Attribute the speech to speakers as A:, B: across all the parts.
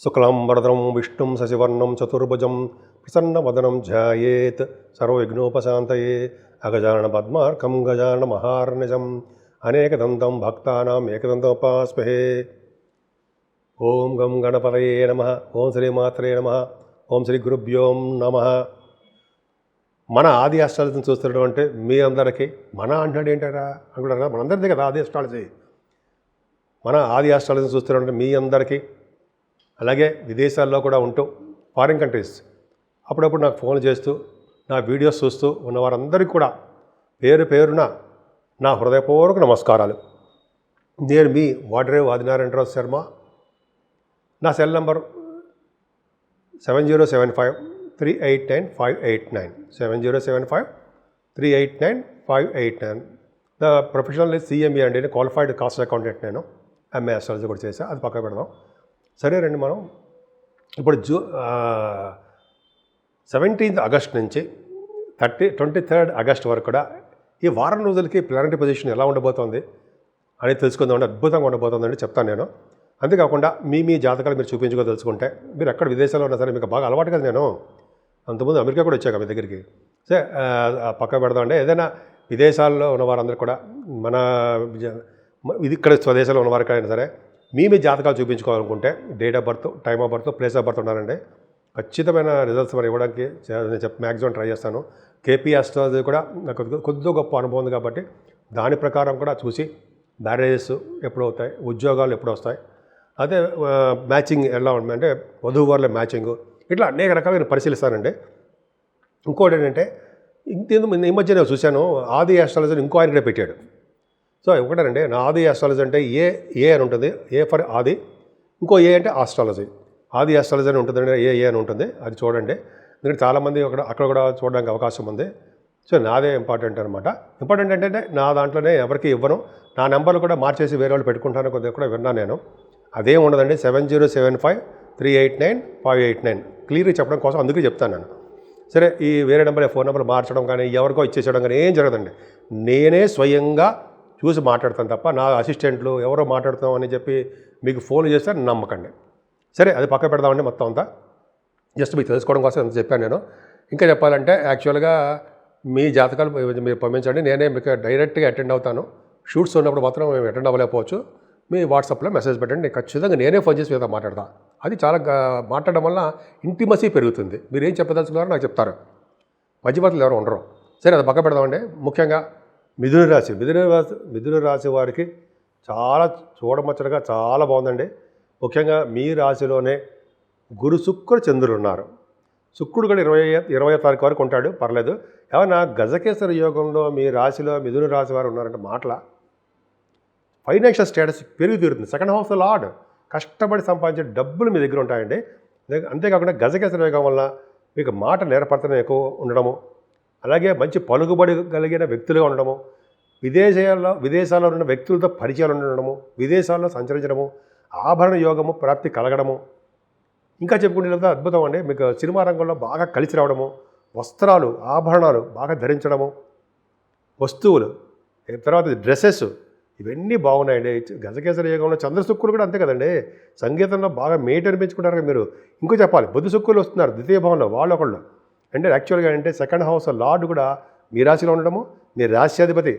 A: శుక్లాంబరధరం విష్ణుం శశివర్ణం చతుర్భుజం ప్రసన్నవదనం ధ్యాయేత్ సర్వవిఘ్నోపశాంతయే అగజానన పద్మార్కం గజానన మహార్నిజం అనేకదంతం భక్తానాం ఏకదంతముపాస్మహే. ఓం గం గణపతయే నమః. ఓం శ్రీమాత్రే నమః. ఓం శ్రీ గురుభ్యోం నమః. మన ఆది అష్టాలజీని చూస్తున్నటువంటి మీ అందరికీ మన అంటున్నాడు ఏంటారా అనుకుంటారా? మనందరిది కదా ఆది అష్టాలజీ. మన ఆది అష్టాలజీని చూస్తున్నటువంటి మీ అందరికీ, అలాగే విదేశాల్లో కూడా ఉంటూ ఫారిన్ కంట్రీస్ అప్పుడప్పుడు నాకు ఫోన్ చేస్తూ నా వీడియోస్ చూస్తూ ఉన్న వారందరికీ కూడా పేరు పేరున నా హృదయపూర్వక నమస్కారాలు. నేను మీ వాడ్రేవ్ ఆదినారాయణరావు శర్మ. నా సెల్ నంబర్ 7075389589 7075389589. నా ప్రొఫెషనల్ CME అండి, నేను క్వాలిఫైడ్ కాస్ట్ అకౌంటెంట్. నేను MA అస్ట్రాలజీ కూడా చేశాను, అది పక్క పెడదాం. సరే రండి, మనం ఇప్పుడు 17th ఆగస్ట్ నుంచి 23rd ఆగస్ట్ వరకు కూడా ఈ వారం రోజులకి ప్లానెటరీ పొజిషన్ ఎలా ఉండబోతోంది అనేది తెలుసుకుందామండి. అద్భుతంగా ఉండబోతుందండి, చెప్తాను నేను. అంతేకాకుండా మీ జాతకాలు మీరు తెలుసుకుంటే, మీరు ఎక్కడ విదేశాల్లో ఉన్నా సరే మీకు బాగా అలవాటు కదా. నేను అంతకుముందు అమెరికా కూడా వచ్చాక మీ దగ్గరికి. సరే పక్క పెడదామండి. ఏదైనా విదేశాల్లో ఉన్న వారందరూ కూడా మన ఇది ఇక్కడ స్వదేశాల్లో ఉన్న వారికైనా సరే మీ జాతకాలు చూపించుకోవాలనుకుంటే date of birth, time of birth, place of birth ఉన్నారండి. ఖచ్చితమైన రిజల్ట్స్ మరి ఇవ్వడానికి నేను మ్యాక్సిమం ట్రై చేస్తాను. KP అస్ట్రాలజీ కూడా నాకు కొద్దిగా గొప్ప అనుభవం ఉంది కాబట్టి దాని ప్రకారం కూడా చూసి మ్యారేజెస్ ఎప్పుడు అవుతాయి, ఉద్యోగాలు ఎప్పుడు వస్తాయి, అదే మ్యాచింగ్ ఎలా ఉంటుంది అంటే వధువర్ల మ్యాచింగ్, ఇట్లా అనేక రకాలుగా నేను పరిశీలిస్తానండి. ఇంకోటి ఏంటంటే ఈ మధ్య నేను చూశాను, ఆది అస్ట్రాలజీని ఇంకో ఆయన కూడా పెట్టాడు. సో ఒకటేనండి, నా ఆది అస్ట్రాలజీ అంటే ఏ అని ఉంటుంది, ఏ ఫర్ ఆది, ఇంకో ఏ అంటే ఆస్ట్రాలజీ. ఆది అస్ట్రాలజీ అని ఉంటుందండి, ఏ అని ఉంటుంది, అది చూడండి. ఎందుకంటే చాలామంది అక్కడ కూడా చూడడానికి అవకాశం ఉంది. సో నాదే ఇంపార్టెంట్ అనమాట. ఇంపార్టెంట్ ఏంటంటే నా దాంట్లోనే ఎవరికి ఇవ్వను, నా నెంబర్లు కూడా మార్చేసి వేరే వాళ్ళు పెట్టుకుంటాను కొద్దిగా కూడా విన్నాను నేను. అదేం ఉండదండి. 7075389589 క్లియర్గా చెప్పడం కోసం అందుకే చెప్తాను నేను. సరే, ఈ వేరే నెంబర్ ఫోన్ నెంబర్ మార్చడం కానీ ఎవరికో ఇచ్చేసేయడం కానీ ఏం జరగదండి. నేనే స్వయంగా చూసి మాట్లాడతాను తప్ప నా అసిస్టెంట్లు ఎవరో మాట్లాడుతాం అని చెప్పి మీకు ఫోన్ చేస్తే నమ్మకండి. సరే, అది పక్క పెడదామండి. మొత్తం అంతా జస్ట్ మీకు తెలుసుకోవడం కోసం ఎంత చెప్పాను నేను. ఇంకా చెప్పాలంటే యాక్చువల్గా మీ జాతకాలు మీరు పంపించండి, నేనే మీకు డైరెక్ట్గా అటెండ్ అవుతాను. షూట్స్ ఉన్నప్పుడు మాత్రం మేము అటెండ్ అవ్వలేకపోవచ్చు. మీ వాట్సాప్లో మెసేజ్ పెట్టండి, ఖచ్చితంగా నేనే ఫోన్ చేసి మీతో మాట్లాడతాను. అది చాలా మాట్లాడడం వల్ల ఇంటిమసీ పెరుగుతుంది. మీరు ఏం చెప్పదలుచుకున్నారో నాకు చెప్తారు, మధ్యవర్తులు ఎవరు ఉండరు. సరే, అది పక్క పెడదామండి. ముఖ్యంగా మిథున రాశి వారికి చాలా చూడముచ్చటగా చాలా బాగుందండి. ముఖ్యంగా మీ రాశిలోనే గురు శుక్ర చంద్రులు ఉన్నారు. శుక్రుడు కూడా 20వ తారీఖు వరకు ఉంటాడు, పర్లేదు. ఏమన్నా గజకేసరి యోగంలో మీ రాశిలో మిథున రాశి వారు ఉన్నారంటే మాటల ఫైనాన్షియల్ స్టేటస్ పెరిగి తీరుతుంది. సెకండ్ హౌస్ లార్డ్, కష్టపడి సంపాదించే డబ్బులు మీ దగ్గర ఉంటాయండి. అంతేకాకుండా గజకేసరి యోగం వల్ల మీకు మాట నేర్పడతనం ఎక్కువ ఉండడము, అలాగే మంచి పలుకుబడి కలిగిన వ్యక్తులుగా ఉండడము, విదేశాల్లో ఉన్న వ్యక్తులతో పరిచయాలు ఉండడము, విదేశాల్లో సంచరించడము, ఆభరణ యోగము ప్రాప్తి కలగడము, ఇంకా చెప్పుకునేంత అద్భుతం అండి. మీకు సినిమా రంగంలో బాగా కలిసి రావడము, వస్త్రాలు, ఆభరణాలు బాగా ధరించడము, వస్తువులు, తర్వాత డ్రెస్సెస్, ఇవన్నీ బాగున్నాయండి. గజకేసరి యోగంలో చంద్రశుక్రులు కూడా అంతే కదండి. సంగీతంలో బాగా మేటి అనిపించుకుంటారు మీరు. ఇంకో చెప్పాలి, బుధ శుక్రులు వస్తున్నారు ద్వితీయ భావంలో, ఒకళ్ళు అంటే యాక్చువల్గా అంటే సెకండ్ హౌస్ లార్డ్ కూడా మీ రాశిలో ఉండడము, మీ రాశ్యాధిపతి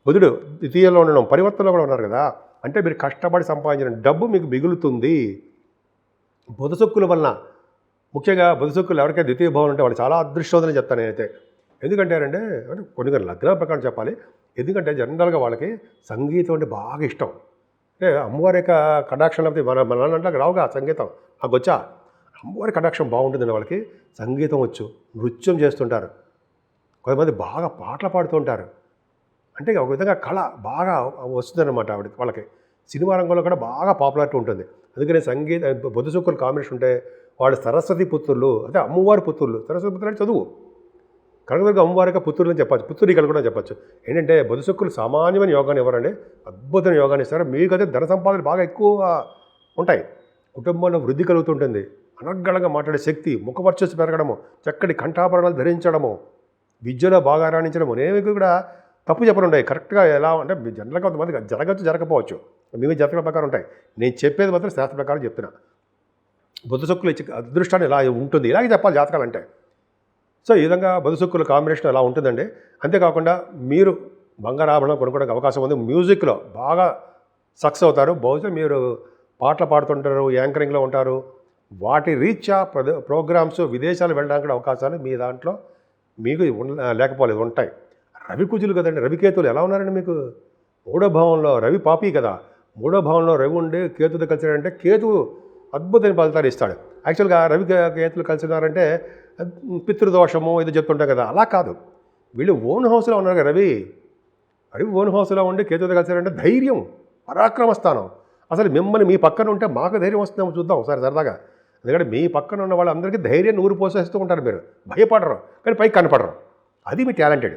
A: బుధుడు ద్వితీయంలో ఉండడం, పరివర్తనలో కూడా ఉన్నారు కదా. అంటే మీరు కష్టపడి సంపాదించిన డబ్బు మీకు మిగులుతుంది. బుధ శుక్రుల వలన, ముఖ్యంగా బుధ శుక్రులు ఎవరికైతే ద్వితీయ భావం ఉంటే వాళ్ళు చాలా అదృష్టవంతులని చెప్తాను నేనైతే. ఎందుకంటే అంటే కొన్ని లగ్నాల ప్రకారం చెప్పాలి. ఎందుకంటే జనరల్గా వాళ్ళకి సంగీతం అంటే బాగా ఇష్టం. అంటే అమ్మవారి యొక్క కటాక్షం లేకపోతే మన అంటే రావుగా సంగీతం, నాకు వచ్చా అమ్మవారి కటాక్షం బాగుంటుందండి. వాళ్ళకి సంగీతం వచ్చు, నృత్యం చేస్తుంటారు, కొంతమంది బాగా పాటలు పాడుతుంటారు. అంటే ఒక విధంగా కళ బాగా వస్తుందన్నమాట వాళ్ళకి. సినిమా రంగంలో కూడా బాగా పాపులారిటీ ఉంటుంది. అందుకని బుధ శుక్రులు కాంబినేషన్ ఉంటే వాళ్ళు సరస్వతి పుత్రులు, అంటే అమ్మవారి పుత్రులు. సరస్వతి పుత్రులు అంటే చదువు, కనుక అమ్మవారిగా పుత్రులు అని చెప్పచ్చు, పుత్రుడికలు కూడా చెప్పచ్చు. ఏంటంటే బుధ శుక్రులు సామాన్యమైన యోగాన్ని ఇవ్వరండి, అద్భుతమైన యోగాన్ని ఇస్తారు. మీకైతే ధన సంపాదన బాగా ఎక్కువ ఉంటాయి, కుటుంబంలో వృద్ధి కలుగుతుంటుంది, అనర్గళంగా మాట్లాడే శక్తి, ముఖవర్చస్సు పెరగడము, చక్కటి కంఠాభరణాలు ధరించడము, విద్యలో బాగా రాణించడము. నేను కూడా తప్పు చెప్పనుంటాయి, కరెక్ట్గా ఎలా అంటే జనరల్గా కొంతమంది జరగకపోవచ్చు, మీ జాతకాల ప్రకారం ఉంటాయి. నేను చెప్పేది మాత్రం శాస్త్ర ప్రకారం చెప్తున్నా. బుధ శుక్రులు ఇచ్చే అదృష్టాన్ని ఇలా ఉంటుంది, ఇలాగే చెప్పాలి జాతకాలు అంటే. సో ఈ విధంగా బుధ శుక్రుల కాంబినేషన్ అలా ఉంటుందండి. అంతేకాకుండా మీరు బంగారాభరణం కొనుక్కోవడానికి అవకాశం ఉంది. మ్యూజిక్లో బాగా సక్సెస్ అవుతారు. బహుశా మీరు పాటలు పాడుతుంటారు, యాంకరింగ్లో ఉంటారు. వాటి రీత్యా ప్రోగ్రామ్స్ విదేశాలు వెళ్ళడానికి కూడా అవకాశాలు మీ దాంట్లో మీకు లేకపోలేదు, ఉంటాయి. రవి కుజులు కదండి, రవికేతులు ఎలా ఉన్నారండి మీకు? మూడో భావంలో రవి పాపి కదా, మూడో భావంలో రవి ఉండి కేతుతో కలిసినారంటే కేతువు అద్భుతమైన ఫలితాలు ఇస్తాడు. యాక్చువల్గా రవి కేతులు కలిసినారంటే పితృదోషము ఇది చెప్తుంటాం కదా, అలా కాదు. వీళ్ళు ఓన్ హౌస్లో ఉన్నారు కదా, రవి ఓన్ హౌస్లో ఉండి కేతుతో కలిసారంటే ధైర్యం, పరాక్రమ స్థానం. అసలు మిమ్మల్ని మీ పక్కన ఉంటే మాకు ధైర్యం వస్తుందేమో చూద్దాం ఒకసారి సరదాగా. ఎందుకంటే మీ పక్కన ఉన్న వాళ్ళందరికీ ధైర్యం నూరు పోసేస్తూ ఉంటారు. మీరు భయపడరు కానీ పైకి కనపడరు. అది మీ టాలెంటెడ్.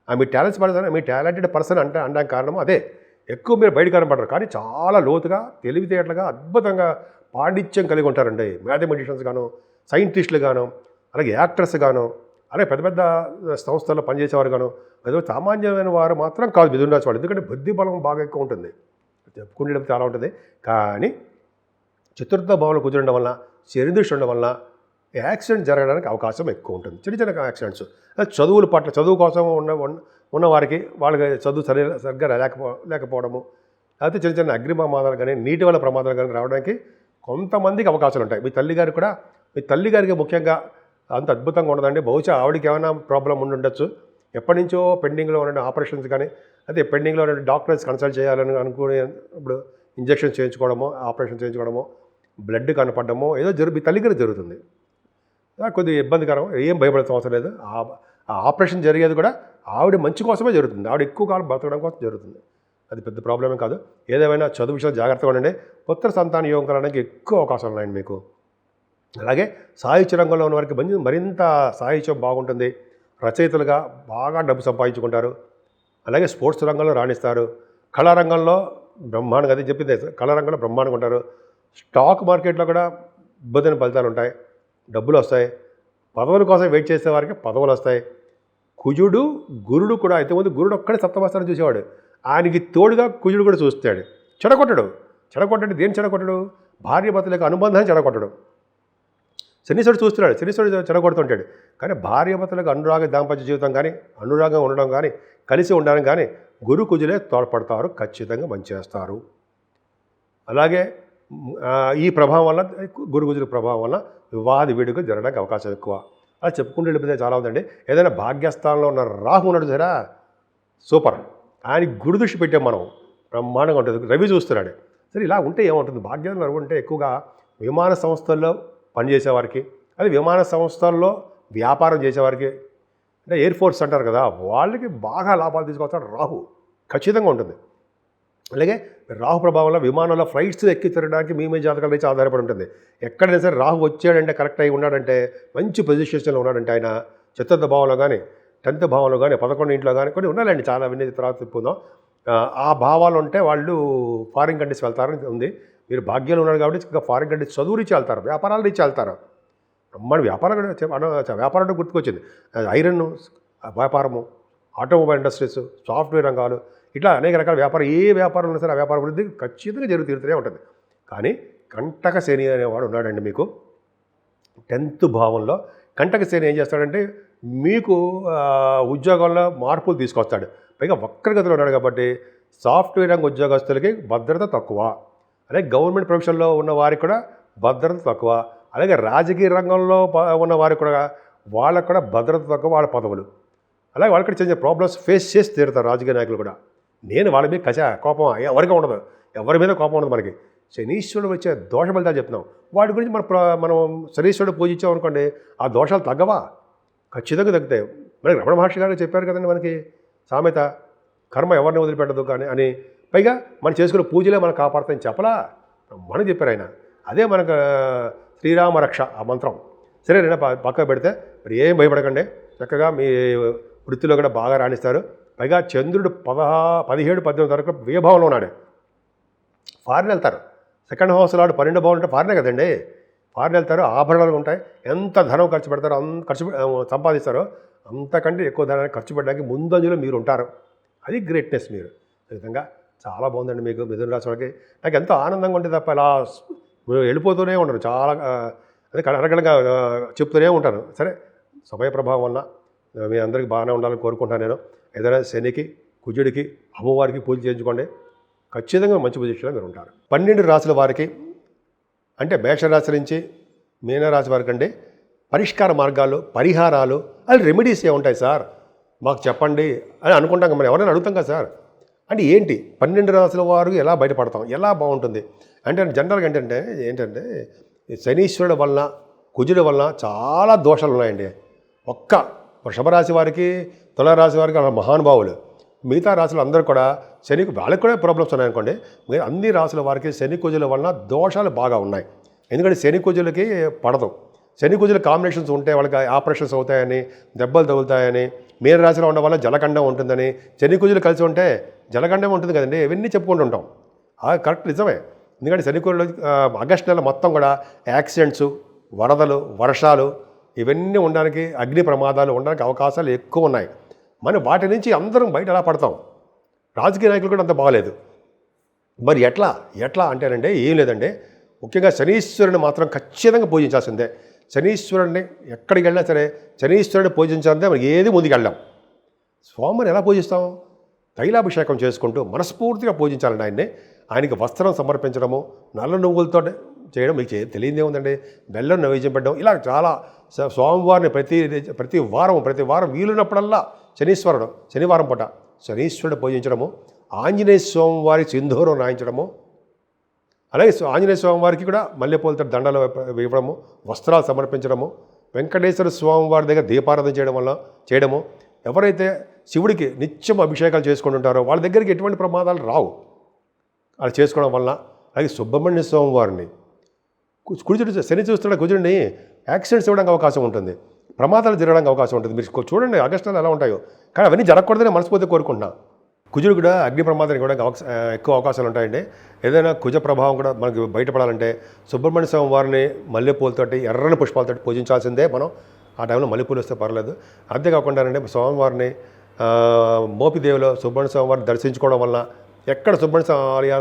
A: మీ టాలెంటెడ్ పర్సన్ అంటే అనడానికి కారణం అదే. ఎక్కువ మీరు బయట కనపడరు కానీ చాలా లోతుగా తెలివితేటలుగా అద్భుతంగా పాండిత్యం కలిగి ఉంటారండి. మ్యాథమెటిషియన్స్ గాను, సైంటిస్టులు గాను, అలాగే యాక్టర్స్ గాను, అలాగే పెద్ద పెద్ద సంస్థల్లో పనిచేసేవారు గాను, ఏదో సామాన్యమైన వారు మాత్రం కాదు మిథున రాశి వాళ్ళు. ఎందుకంటే బుద్ధి బలం బాగా ఎక్కువ ఉంటుంది, చెప్పుకునేటప్పుడు చాలా ఉంటుంది. కానీ చతుర్థ భావంలో కుదరడం వలన, శని దృష్టి ఉండడం వలన యాక్సిడెంట్ జరగడానికి అవకాశం ఎక్కువ ఉంటుంది. చిన్న చిన్న యాక్సిడెంట్స్. చదువుల పట్ల చదువు కోసం ఉన్నవారికి వాళ్ళకి చదువు సరిగ్గా లేకపోవడము, లేకపోతే చిన్న చిన్న అగ్ని ప్రమాదాలు కానీ నీటి వల్ల ప్రమాదాలు కానీ రావడానికి కొంతమందికి అవకాశాలు ఉంటాయి. మీ తల్లిగారికి ముఖ్యంగా అంత అద్భుతంగా ఉండదండి. బహుశా ఆవిడకి ఏమైనా ప్రాబ్లం ఉండొచ్చు. ఎప్పటి నుంచో పెండింగ్లో ఉన్న ఆపరేషన్స్ కానీ, అదే పెండింగ్లో ఉన్న డాక్టర్స్ కన్సల్ట్ చేయాలని అనుకునే ఇప్పుడు ఇంజక్షన్ చేయించుకోవడమో, ఆపరేషన్ చేయించుకోవడమో, బ్లడ్ కనపడమో ఏదో మీ తల్లిగారికి జరుగుతుంది. కొద్దిగా ఇబ్బందికరం, ఏం భయపడాల్సిన అవసరం లేదు. ఆ ఆపరేషన్ జరిగేది కూడా ఆవిడ మంచి కోసమే జరుగుతుంది. ఆవిడ ఎక్కువ కాలం బతకడం కోసం జరుగుతుంది. అది పెద్ద ప్రాబ్లమే కాదు. ఏదేమైనా చదువు విషయాలు జాగ్రత్తగా ఉండండి. పుత్ర సంతాన యోగం కలగడానికి ఎక్కువ అవకాశాలు ఉన్నాయండి మీకు. అలాగే సాహిత్య రంగంలో ఉన్న వారికి మరింత సాహిత్యం బాగుంటుంది. రచయితలుగా బాగా డబ్బు సంపాదించుకుంటారు. అలాగే స్పోర్ట్స్ రంగంలో రాణిస్తారు. కళారంగంలో బ్రహ్మాండంగా, అది చెప్పింది, కళారంగంలో బ్రహ్మాండంగా ఉంటారు. స్టాక్ మార్కెట్లో కూడా అద్భుతమైన ఫలితాలు ఉంటాయి, డబ్బులు వస్తాయి. పదవుల కోసం వెయిట్ చేసే వారికి పదవులు వస్తాయి. కుజుడు గురుడు కూడా, ఇంతకుముందు గురుడు ఒక్కడే సప్తమస్థానం చూసేవాడు, ఆయనకి తోడుగా కుజుడు కూడా చూస్తాడు. చెడగొట్టడు. దేని చెడగొట్టడు? భార్యాభర్తల యొక్క అనుబంధాన్ని చెడగొట్టడు. శనీశ్వరుడు చూస్తున్నాడు, శనీశ్వరుడు చెడగొడుతుంటాడు. కానీ భార్యాభర్తలకు అనురాగ దాంపత్య జీవితం కానీ, అనురాగం ఉండడం కానీ, కలిసి ఉండడం కానీ గురు కుజులే తోడ్పడతారు, ఖచ్చితంగా మంచి చేస్తారు. అలాగే ఈ ప్రభావం వల్ల, గురు కుజుల ప్రభావం వల్ల వివాద వేడుకలు జరగడానికి అవకాశం ఎక్కువ. అలా చెప్పుకుంటూ వెళ్ళిపోతే చాలా ఉందండి. ఏదైనా భాగ్యస్థానంలో ఉన్న రాహు ఉన్నాడు సరే, సూపర్. ఆయనకి గురు దృష్టి పెట్టాం మనం, బ్రహ్మాండంగా ఉంటుంది. రవి చూస్తున్నాడు. సరే ఇలా ఉంటే ఏముంటుంది? భాగ్యంలో రవి ఉంటే ఎక్కువగా విమాన సంస్థల్లో పనిచేసేవారికి, అది విమాన సంస్థల్లో వ్యాపారం చేసేవారికి, అంటే ఎయిర్ ఫోర్స్ అంటారు కదా, వాళ్ళకి బాగా లాభాలు తీసుకొస్తాడు రాహు, ఖచ్చితంగా ఉంటుంది. అలాగే రాహు ప్రభావంలో విమానంలో ఫ్లైట్స్ ఎక్కి తిరగడానికి మీ జాతకాల నుంచి ఆధారపడి ఉంటుంది. ఎక్కడైనా సరే రాహు వచ్చాడంటే, కరెక్ట్ అయి ఉన్నాడంటే, మంచి పొజిషన్స్లో ఉన్నాడంటే, ఆయన చతుర్థ భావంలో కానీ, 10th భావంలో కానీ, 11 ఇంట్లో కానీ కొన్ని ఉన్నాయండి, చాలా వినేది తర్వాత చెప్పుకుందాం. ఆ భావాలు ఉంటే వాళ్ళు ఫారిన్ కంట్రీస్ వెళ్తారని ఉంది. మీరు భాగ్యంలో ఉన్నారు కాబట్టి ఇంకా ఫారిన్ కంట్రీస్ చదువు రీచి వెళ్తారు, వ్యాపారాల రీచి వెళ్తారు. మన వ్యాపారం అంటే గుర్తుకొచ్చింది. ఐరన్ వ్యాపారము, ఆటోమొబైల్ ఇండస్ట్రీస్, సాఫ్ట్వేర్ రంగాలు, ఇట్లా అనేక రకాల వ్యాపారం, ఏ వ్యాపారం ఉన్నా సరే ఆ వ్యాపార అభివృద్ధి ఖచ్చితంగా తీరుతూనే ఉంటుంది. కానీ కంటక శని అనేవాడు ఉన్నాడండి మీకు 10th భావంలో. కంటక శని ఏం చేస్తాడంటే మీకు ఉద్యోగంలో మార్పులు తీసుకొస్తాడు. పైగా వక్రగతిలో ఉన్నాడు కాబట్టి సాఫ్ట్వేర్ రంగ ఉద్యోగస్తులకి భద్రత తక్కువ, అలాగే గవర్నమెంట్ ప్రొఫెషన్లో ఉన్న వారికి కూడా భద్రత తక్కువ, అలాగే రాజకీయ రంగంలో ఉన్న వారికి కూడా వాళ్ళకు కూడా భద్రత తక్కువ, వాళ్ళ పదవులు, అలాగే వాళ్ళకి చిన్న ప్రాబ్లమ్స్ ఫేస్ చేసి తీరుతారు రాజకీయ నాయకులు కూడా. నేను వాళ్ళ మీద కోపం ఎవరిగా ఉండదు, ఎవరి మీద కోపం ఉండదు మనకి. శనీశ్వరుడు వచ్చే దోష ఫలితాలు చెప్తున్నాం, వాటి గురించి మనం శనీశ్వరుడు పూజించాం అనుకోండి, ఆ దోషాలు తగ్గవా? ఖచ్చితంగా తగ్గుతాయి. మనకి రమణ మహర్షి గారు చెప్పారు కదండి మనకి సామెత, కర్మ ఎవరిని వదిలిపెట్టదు కానీ అని. పైగా మనం చేసుకునే పూజలే మనం కాపాడుతాయని చెప్పలా, మనం చెప్పారు ఆయన. అదే మనకు శ్రీరామ రక్ష ఆ మంత్రం. సరే నేను పక్క పెడితే మరి ఏం భయపడకండి, చక్కగా మీ వృత్తిలో కూడా బాగా రాణిస్తారు. పైగా చంద్రుడు 17, 18 వరకు వ్యయభావంలో ఉన్నాడు. ఫారిన్ వెళ్తారు. 2nd హౌస్లో 12 భావం అంటే ఫారినే కదండి. ఫారిన్ వెళ్తారు, ఆభరణాలు ఉంటాయి. ఎంత ధనం ఖర్చు పెడతారో సంపాదిస్తారో అంతకంటే ఎక్కువ ధనాన్ని ఖర్చు పెట్టడానికి ముందంజలో మీరు ఉంటారు. అది గ్రేట్నెస్ మీరు. ఈ విధంగా చాలా బాగుందండి మీకు మిథున రాశి వాళ్ళకి. నాకు ఎంతో ఆనందంగా ఉంటుంది తప్ప ఇలా వెళ్ళిపోతూనే ఉంటారు చాలా అదే అనగనగా చెప్తూనే ఉంటాను. సరే సమయ ప్రభావం వల్ల మీ అందరికీ బాగానే ఉండాలని కోరుకుంటాను నేను. ఏదైనా శనికి, కుజుడికి, అమ్మవారికి పూజ చేయించుకోండి, ఖచ్చితంగా మంచి పొజిషన్లో మీరు ఉంటారు. 12 రాశుల వారికి అంటే మేషరాశి నుంచి మీనరాశి వరకు అండి పరిష్కార మార్గాలు, పరిహారాలు, అది రెమెడీస్ ఏముంటాయి సార్ మాకు చెప్పండి అని అనుకుంటాం. మనం ఎవరైనా అడుగుతాం కదా సార్, అంటే ఏంటి 12 రాశుల వారు ఎలా బయటపడతాం, ఎలా బాగుంటుంది అంటే జనరల్గా ఏంటంటే శనీశ్వరుడు వలన, కుజుడి వలన చాలా దోషాలు ఉన్నాయండి. ఒక్క వృషభ రాశి వారికి, తులారాశి వారికి అలా మహానుభావులు, మిగతా రాశులు అందరూ కూడా వాళ్ళకి కూడా ప్రాబ్లమ్స్ ఉన్నాయనుకోండి. అన్ని రాశుల వారికి శని కుజుల వలన దోషాలు బాగా ఉన్నాయి. ఎందుకంటే శని కుజులకి పడదు. శని కుజుల కాంబినేషన్స్ ఉంటే వాళ్ళకి ఆపరేషన్స్ అవుతాయని, దెబ్బలు తగులుతాయని, మీన రాశిలో ఉండడం వల్ల జలకండం ఉంటుందని, శని కుజులు కలిసి ఉంటే జలకండం ఉంటుంది కదండి, ఇవన్నీ చెప్పుకుంటూ ఉంటాం. కరెక్ట్, నిజమే. ఎందుకంటే శని కుజులు ఆగస్టు నెల మొత్తం కూడా యాక్సిడెంట్స్, వరదలు, వర్షాలు ఇవన్నీ ఉండడానికి, అగ్ని ప్రమాదాలు ఉండడానికి అవకాశాలు ఎక్కువ ఉన్నాయి. మనం వాటి నుంచి అందరం బయట ఎలా పడతాం? రాజకీయ నాయకులు కూడా అంత బాగలేదు. మరి ఎట్లా అంటేనంటే ఏం లేదండి, ముఖ్యంగా శనీశ్వరుని మాత్రం ఖచ్చితంగా పూజించాల్సిందే. శనీశ్వరుడిని ఎక్కడికి వెళ్ళినా సరే శనీశ్వరుడిని పూజించాలంటే మనకి ఏది ముందుకు వెళ్ళాం. స్వామిని ఎలా పూజిస్తాం? తైలాభిషేకం చేసుకుంటూ మనస్ఫూర్తిగా పూజించాలండి ఆయన్ని. ఆయనకి వస్త్రం సమర్పించడము, నల్ల నువ్వులతో చేయడం, మీకు తెలియదే ఉందండి, బెల్లం నైవేద్యం పెట్టడం, ఇలా చాలా స్వామివారిని ప్రతి వారం వీలున్నప్పుడల్లా శనివారం పూట శనీశ్వరుడు పూజించడము, ఆంజనేయ స్వామి వారి సింధూరం రాయించడము, అలాగే ఆంజనేయ స్వామి వారికి కూడా మల్లెపూలతో దండలు ఇవ్వడము, వస్త్రాలు సమర్పించడము, వెంకటేశ్వర స్వామి వారి దగ్గర దీపారాధన చేయడము. ఎవరైతే శివుడికి నిత్యం అభిషేకాలు చేసుకుంటుంటారో వాళ్ళ దగ్గరికి ఎటువంటి ప్రమాదాలు రావు అలా చేసుకోవడం వల్ల. అలాగే సుబ్రహ్మణ్య స్వామి వారిని కుజుడు, శని చూస్తున్న కుజుడిని యాక్సిడెంట్స్ ఇవ్వడానికి అవకాశం ఉంటుంది, ప్రమాదాలు జరగడానికి అవకాశం ఉంటుంది. మీరు చూడండి ఆగస్టు నెలలో ఎలా ఉంటాయో, కానీ అవన్నీ జరగకూడదని మనస్ఫూర్తిగా కోరుకుంటున్నా. కుజుడు కూడా అగ్ని ప్రమాదానికి కూడా ఎక్కువ అవకాశాలు ఉంటాయండి. ఏదైనా కుజ ప్రభావం కూడా మనకి బయటపడాలంటే సుబ్రహ్మణ్య స్వామి వారిని మల్లెపూలతోటి, ఎర్రని పుష్పాలతోటి పూజించాల్సిందే మనం. ఆ టైంలో మల్లెపూలు వస్తే పర్లేదు. అంతేకాకుండా స్వామివారిని మోపిదేవిలో సుబ్రహ్మణ్య స్వామి వారిని దర్శించుకోవడం వల్ల, ఎక్కడ సుబ్రహ్మణ్య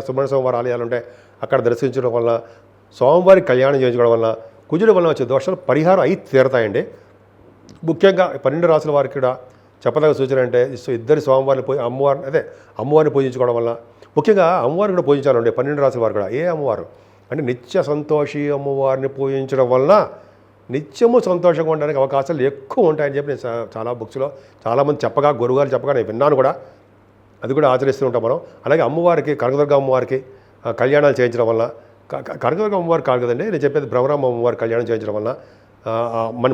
A: స్వామి వారి ఆలయాలు ఉంటాయి అక్కడ దర్శించడం వల్ల, స్వామివారి కళ్యాణం చేయించుకోవడం వల్ల కుజుడు వల్ల వచ్చే దోషాలు పరిహారం అయి తీరతాయండి. ముఖ్యంగా 12 రాశుల వారికి కూడా చెప్పదగ్గ సూచన అంటే ఇద్దరు స్వామివారిని అమ్మవారిని పూజించుకోవడం వల్ల, ముఖ్యంగా అమ్మవారిని కూడా పూజించాలండి 12 రాశుల వారు కూడా. ఏ అమ్మవారు అంటే నిత్య సంతోషి అమ్మవారిని పూజించడం వల్ల నిత్యము సంతోషంగా ఉండడానికి అవకాశాలు ఎక్కువ ఉంటాయని చెప్పి నేను చాలా బుక్స్లో చాలామంది గురువుగారు చెప్పగా నేను విన్నాను కూడా. అది కూడా ఆచరిస్తూ ఉంటాం మనం. అలాగే అమ్మవారికి, కనకదుర్గ అమ్మవారికి కళ్యాణాలు చేయించడం వల్ల, కనకదుర్గ అమ్మవారు కాదు కదండి నేను చెప్పేది, భ్రమరామ అమ్మవారి కళ్యాణం చేయించడం వల్ల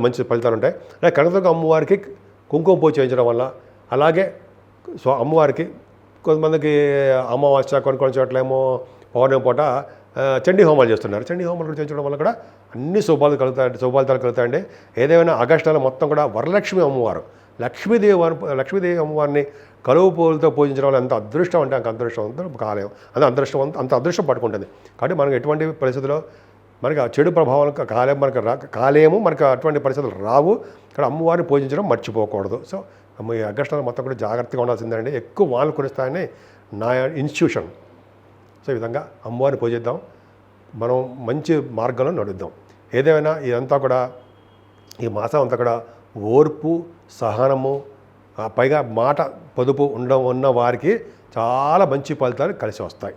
A: మంచి ఫలితాలు ఉంటాయి. అలాగే కనకదుర్గ అమ్మవారికి కుంకుమ పూజ చేయించడం వల్ల, అలాగే అమ్మవారికి కొంతమందికి అమావాస్య కొన్ని చోట్లేమో పౌర్ణమి పూట చండీ హోమాలు చేస్తున్నారు. చండీ హోమాలు కూడా చేయించడం వల్ల కూడా అన్ని శుభఫలితాలు కలుగుతాయండి. ఏదైనా ఆగస్టు నెల మొత్తం కూడా వరలక్ష్మి అమ్మవారు, లక్ష్మీదేవి అమ్మవారిని కలువు పూలతో పూజించడం వల్ల ఎంత అదృష్టం అంటే అంత అదృష్టం కాలేం, అంత అదృష్టం పట్టుకుంటుంది. కాబట్టి మనకు ఎటువంటి పరిస్థితుల్లో మనకి ఆ చెడు ప్రభావాలు కాలేము, మనకు అటువంటి పరిస్థితులు రావు. ఇక్కడ అమ్మవారిని పూజించడం మర్చిపోకూడదు. సో ఈ ఆగస్టు నెల మొత్తం కూడా జాగ్రత్తగా ఉండాల్సిందేనండి. ఎక్కువ వానలు కురుస్తాయని నా ఇన్స్టిట్యూషన్. సో ఈ విధంగా అమ్మవారిని పూజిద్దాం, మనం మంచి మార్గంలో నడుద్దాం. ఏదేమైనా ఇదంతా కూడా ఈ మాసం అంతా కూడా ఓర్పు, సహనము, పైగా మాట పొదుపు ఉన్న వారికి చాలా మంచి ఫలితాలు కలిసి వస్తాయి.